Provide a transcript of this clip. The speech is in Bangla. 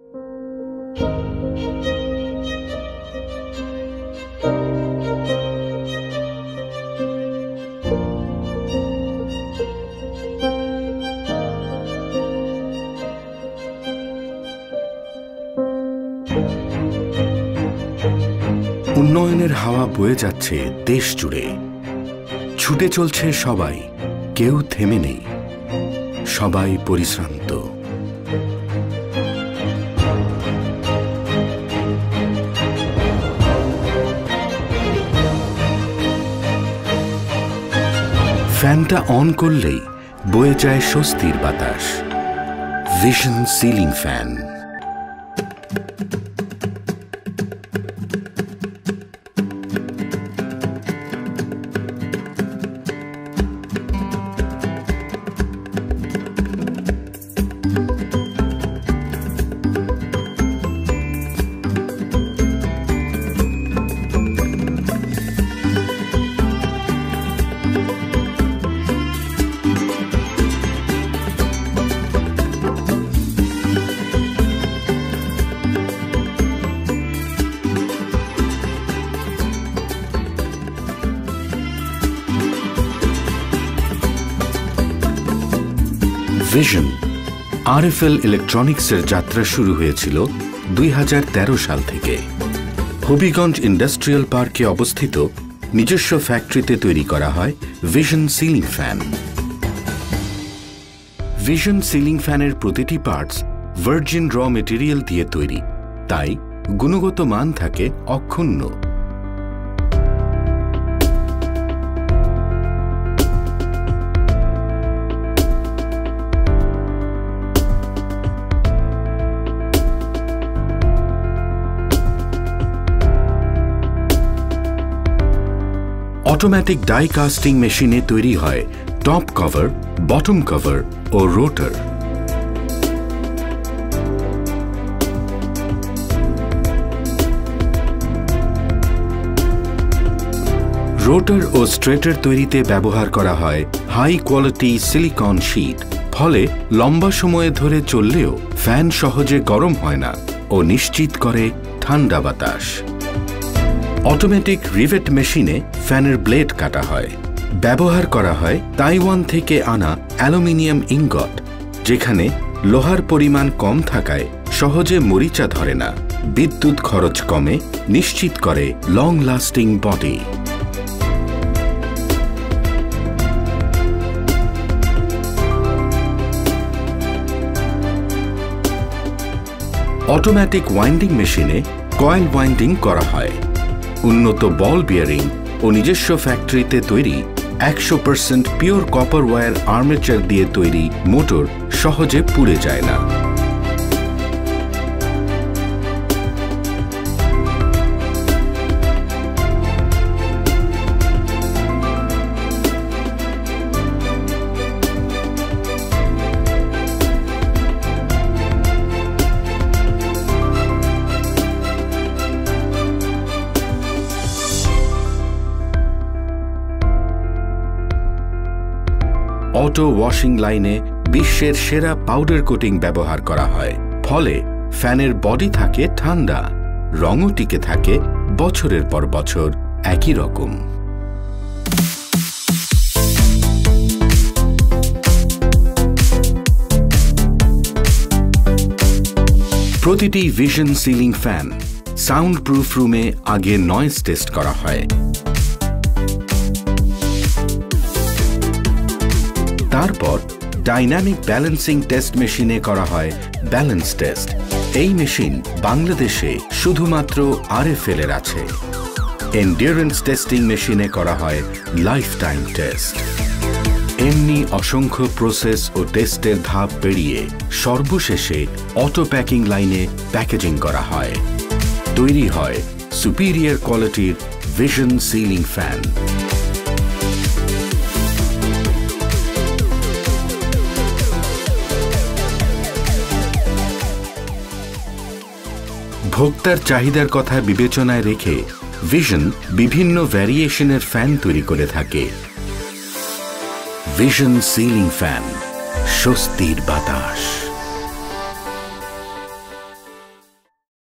উন্নয়নের হাওয়া বয়ে যাচ্ছে দেশ জুড়ে, ছুটে চলছে সবাই, কেউ থেমে নেই, সবাই পরিশ্রান্ত। ফ্যানটা অন করলেই বয়ে যায় স্বস্তির বাতাস। Vision ceiling fan. Vision RFL ইলেকট্রনিক্সের যাত্রা শুরু হয়েছিল 2013 সাল থেকে। হবিগঞ্জ ইন্ডাস্ট্রিয়াল পার্কে অবস্থিত নিজস্ব ফ্যাক্টরিতে তৈরি করা হয় vision ceiling fan. Vision ceiling ফ্যানের প্রতিটি পার্টস ভার্জিন র মেটেরিয়াল দিয়ে তৈরি, তাই গুণগত মান থাকে অক্ষুণ্ণ। অটোমেটিক ডাই কাস্টিং মেশিনে তৈরি হয় টপ কভার, বটম কভার ও রোটার। রোটার ও স্ট্রেটার তৈরিতে ব্যবহার করা হয় হাই কোয়ালিটি সিলিকন শীট, ফলে লম্বা সময় ধরে চললেও ফ্যান সহজে গরম হয় না ও নিশ্চিত করে ঠান্ডা বাতাস। অটোমেটিক রিভেট মেশিনে ফ্যানের ব্লেড কাটা হয়। ব্যবহার করা হয় তাইওয়ান থেকে আনা অ্যালুমিনিয়াম ইনগট, যেখানে লোহার পরিমাণ কম থাকায় সহজে মরিচা ধরে না, বিদ্যুৎ খরচ কমে, নিশ্চিত করে long lasting body. Automatic winding মেশিনে কয়েল ওয়াইন্ডিং করা হয়। উন্নত বল বিয়ারিং ও নিজস্ব ফ্যাক্টরিতে তৈরি 100% পিওর কপার ওয়্যার আর্মেচার দিয়ে তৈরি মোটর সহজে পুড়ে যায় না। অটো ওয়াশিং লাইনে বিশ্বের সেরা পাউডার কোটিং ব্যবহার করা হয়, ফলে ফ্যানের বডি থাকে ঠান্ডা, রঙও টিকে থাকে বছরের পর বছর একই রকম। প্রতিটি vision ceiling fan sound proof রুমে আগে নয়েজ টেস্ট করা হয়। তারপর ডাইনামিক ব্যালেন্সিং টেস্ট মেশিনে করা হয় ব্যালেন্স টেস্ট। এই মেশিন বাংলাদেশে শুধুমাত্র আরএফএল এর আছে। এন্ডিউরেন্স টেস্টিং মেশিনে করা হয় লাইফ টাইম টেস্ট। এমনি অসংখ্য প্রসেস ও টেস্টের ধাপ পেরিয়ে সর্বশেষে অটো প্যাকিং লাইনে প্যাকেজিং করা হয়। তৈরি হয় সুপিরিয়র কোয়ালিটির ভিশন সিলিং ফ্যান। ভোক্তার চাহিদার কথা বিবেচনায় রেখে ভিশন বিভিন্ন ভ্যারিয়েশনের ফ্যান তৈরি করে থাকে। ভিশন সিলিং ফ্যান, স্বস্তির বাতাস।